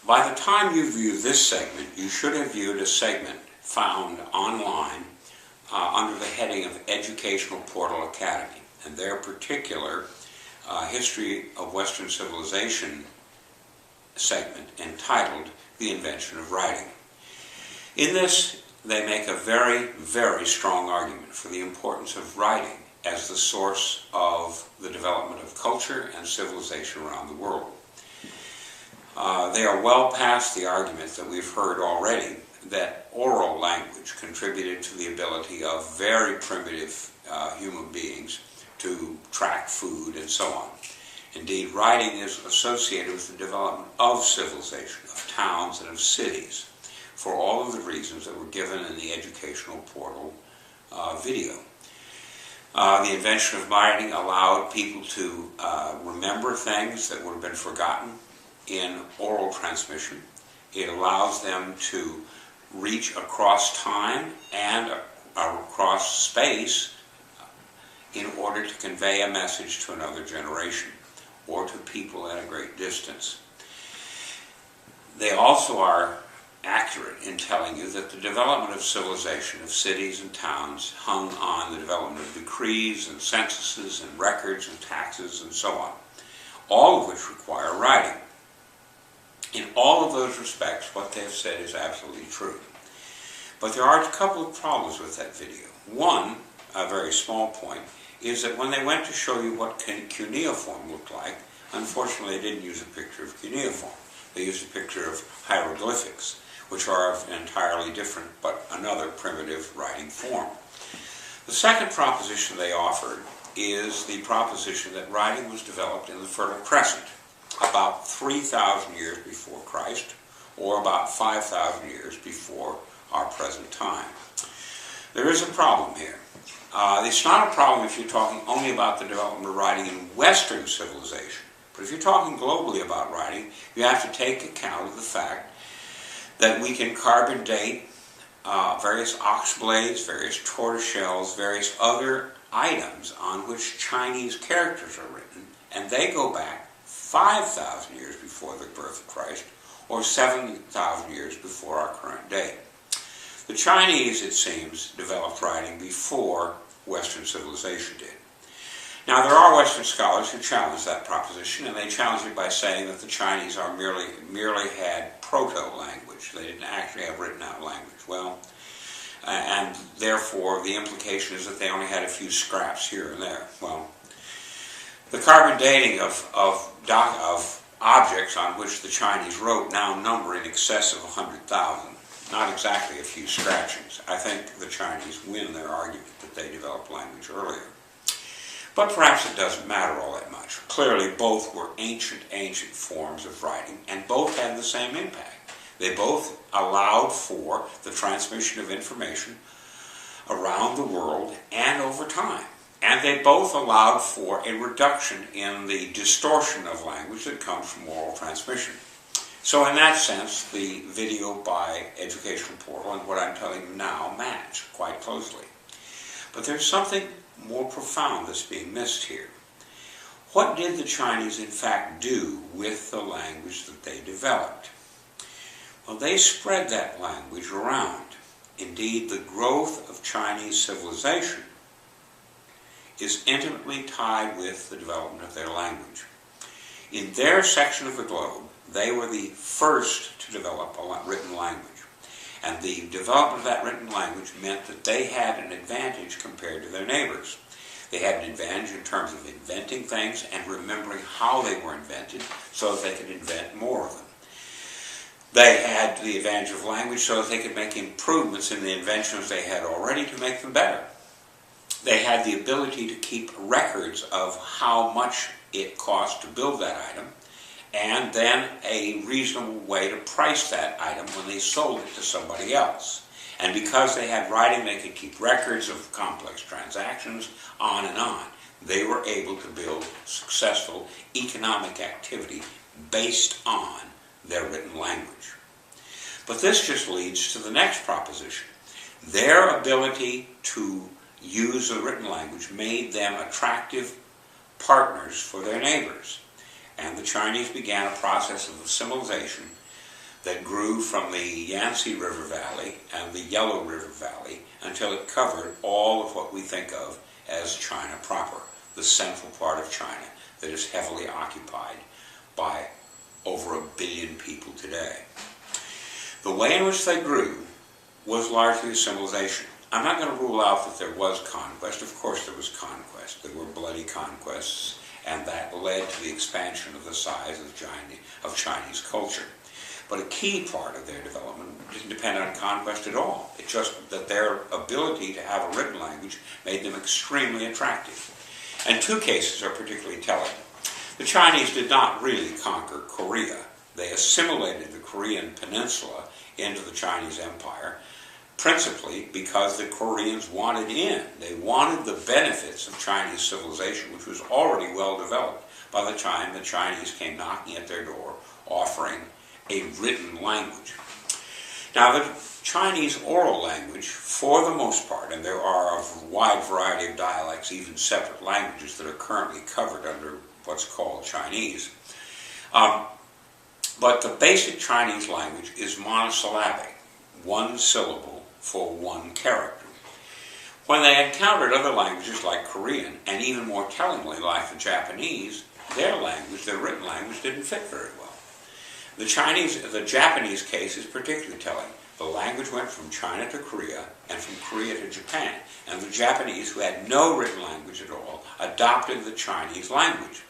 By the time you view this segment, you should have viewed a segment found online under the heading of Educational Portal Academy, and their particular History of Western Civilization segment entitled The Invention of Writing. In this, they make a very, very strong argument for the importance of writing as the source of the development of culture and civilization around the world. They are well past the argument that we've heard already that oral language contributed to the ability of very primitive human beings to track food and so on. Indeed, writing is associated with the development of civilization, of towns and of cities, for all of the reasons that were given in the Educational Portal video. The invention of writing allowed people to remember things that would have been forgotten in oral transmission. It allows them to reach across time and across space in order to convey a message to another generation or to people at a great distance. They also are accurate in telling you that the development of civilization, of cities and towns, hung on the development of decrees and censuses and records and taxes and so on, all of which require writing. In all of those respects, what they have said is absolutely true. But there are a couple of problems with that video. One, a very small point, is that when they went to show you what cuneiform looked like, unfortunately they didn't use a picture of cuneiform. They used a picture of hieroglyphics, which are of an entirely different but another primitive writing form. The second proposition they offered is the proposition that writing was developed in the Fertile Crescent, about 3,000 years before Christ, or about 5,000 years before our present time. There is a problem here. It's not a problem if you're talking only about the development of writing in Western civilization. But if you're talking globally about writing, you have to take account of the fact that we can carbon date various ox blades, various tortoise shells, various other items on which Chinese characters are written, and they go back 5,000 years before the birth of Christ, or 7,000 years before our current day. The Chinese, it seems, developed writing before Western civilization did. Now, there are Western scholars who challenge that proposition, and they challenge it by saying that the Chinese are merely had proto-language. They didn't actually have written-out language. Well, and therefore the implication is that they only had a few scraps here and there. Well, the carbon dating of objects on which the Chinese wrote now number in excess of 100,000. Not exactly a few scratchings. I think the Chinese win their argument that they developed language earlier. But perhaps it doesn't matter all that much. Clearly, both were ancient forms of writing, and both had the same impact. They both allowed for the transmission of information around the world and over time. And they both allowed for a reduction in the distortion of language that comes from oral transmission. So in that sense, the video by Educational Portal and what I'm telling you now match quite closely. But there's something more profound that's being missed here. What did the Chinese in fact do with the language that they developed? Well, they spread that language around. Indeed, the growth of Chinese civilization is intimately tied with the development of their language. In their section of the globe, they were the first to develop a written language. And the development of that written language meant that they had an advantage compared to their neighbors. They had an advantage in terms of inventing things and remembering how they were invented so that they could invent more of them. They had the advantage of language so that they could make improvements in the inventions they had already to make them better. They had the ability to keep records of how much it cost to build that item, and then a reasonable way to price that item when they sold it to somebody else. And because they had writing, they could keep records of complex transactions, on and on. They were able to build successful economic activity based on their written language. But this just leads to the next proposition. Their ability to use the written language made them attractive partners for their neighbors. And the Chinese began a process of assimilation that grew from the Yangtze River Valley and the Yellow River Valley until it covered all of what we think of as China proper, the central part of China that is heavily occupied by over 1 billion people today. The way in which they grew was largely assimilation. I'm not going to rule out that there was conquest. Of course there was conquest. There were bloody conquests, and that led to the expansion of the size of Chinese culture. But a key part of their development didn't depend on conquest at all. It's just that their ability to have a written language made them extremely attractive. And 2 cases are particularly telling. The Chinese did not really conquer Korea. They assimilated the Korean peninsula into the Chinese Empire, principally because the Koreans wanted in. They wanted the benefits of Chinese civilization, which was already well developed by the time the Chinese came knocking at their door, offering a written language. Now, the Chinese oral language, for the most part, and there are a wide variety of dialects, even separate languages that are currently covered under what's called Chinese, but the basic Chinese language is monosyllabic, 1 syllable for 1 character. When they encountered other languages like Korean, and even more tellingly like the Japanese, their language, their written language, didn't fit very well. The Japanese case is particularly telling. The language went from China to Korea, and from Korea to Japan, and the Japanese, who had no written language at all, adopted the Chinese language.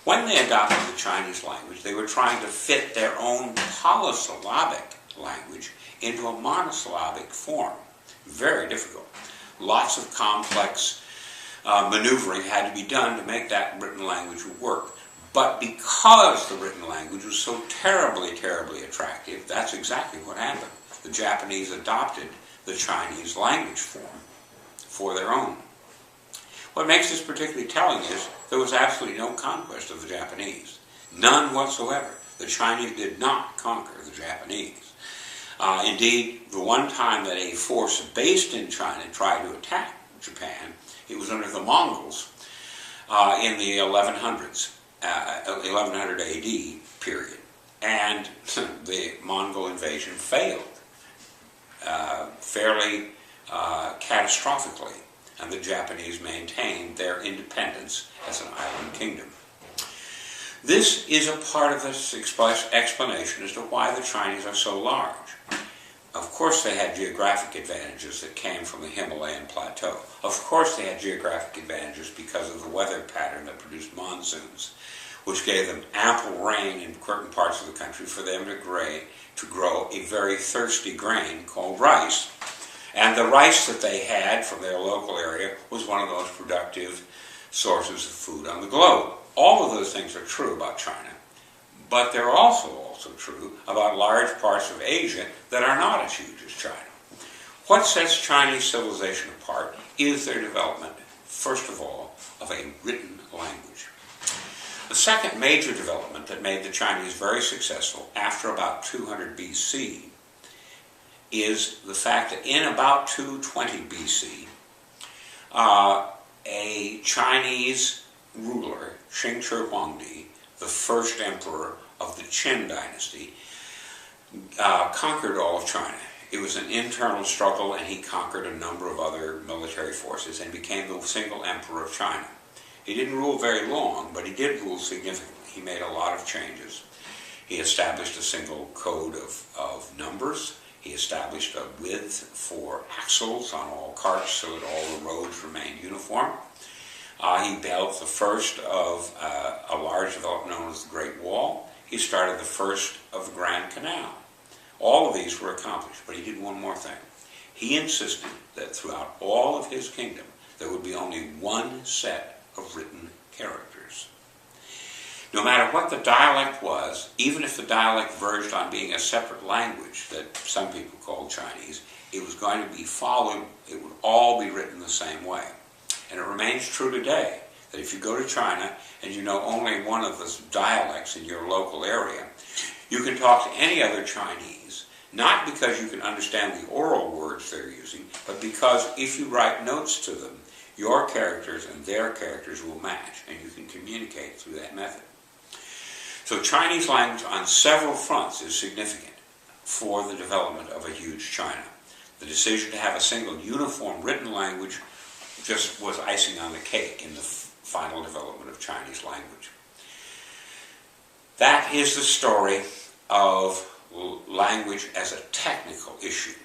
When they adopted the Chinese language, they were trying to fit their own polysyllabic language into a monosyllabic form. Very difficult. Lots of complex maneuvering had to be done to make that written language work. But because the written language was so terribly, terribly attractive, that's exactly what happened. The Japanese adopted the Chinese language form for their own. What makes this particularly telling is there was absolutely no conquest of the Japanese. None whatsoever. The Chinese did not conquer the Japanese. Indeed, the one time that a force based in China tried to attack Japan, it was under the Mongols in the 1100s. 1100 AD period, and the Mongol invasion failed fairly catastrophically, and the Japanese maintained their independence as an island kingdom. This is a part of this explanation as to why the Chinese are so large. Of course they had geographic advantages that came from the Himalayan plateau. Of course they had geographic advantages because of the weather pattern that produced monsoons, which gave them ample rain in certain parts of the country for them to grow a very thirsty grain called rice. And the rice that they had from their local area was one of the most productive sources of food on the globe. All of those things are true about China, but they're also true about large parts of Asia that are not as huge as China. What sets Chinese civilization apart is their development, first of all, of a written language. The second major development that made the Chinese very successful after about 200 BC is the fact that in about 220 BC, a Chinese ruler, Qing Shi Huangdi, the first emperor of the Qin dynasty, conquered all of China. It was an internal struggle, and he conquered a number of other military forces and became the single emperor of China. He didn't rule very long, but he did rule significantly. He made a lot of changes. He established a single code of numbers. He established a width for axles on all carts so that all the roads remained uniform. He built the first of a large development known as the Great Wall. He started the first of the Grand Canal. All of these were accomplished, but he did one more thing. He insisted that throughout all of his kingdom, there would be only one set of written characters. No matter what the dialect was, even if the dialect verged on being a separate language that some people called Chinese, it was going to be followed, it would all be written the same way. And it remains true today that if you go to China and you know only one of the dialects in your local area, you can talk to any other Chinese, not because you can understand the oral words they're using, but because if you write notes to them, your characters and their characters will match, and you can communicate through that method. So Chinese language on several fronts is significant for the development of a huge China. The decision to have a single uniform written language just was icing on the cake in the final development of Chinese language. That is the story of language as a technical issue.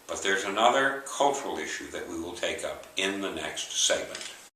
But there's another cultural issue that we will take up in the next segment.